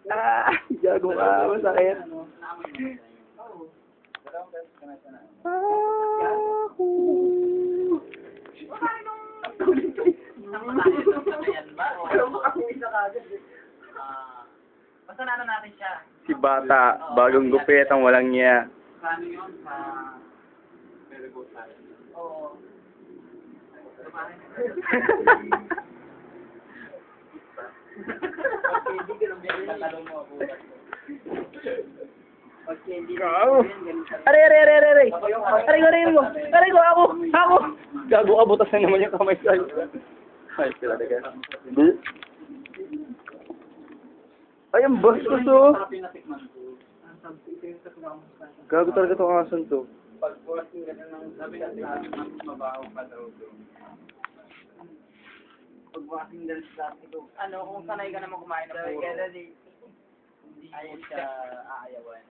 Ah, gago ka. Masakit. Ako. Basta na ano natin siya. Si Bata, bagong gupit ang walang niya. Paano yun? Very good tayo. Oo. Hindi ka nang bigyan tatalong mo ako. Gago. Aray, aray, aray, aray, aray. Aray ko, ako. Gago ka, butas na naman yung kamay ko. Ay, sila ka. Ay, ang bastos oh. Gago talaga itong asan to. Pag working ka ng sabi natin mas mabaho pa daw doon. Pag working dahil sa ito. Ano, kung sanay ka naman kumain ng puro. Hindi mo siya aayawan.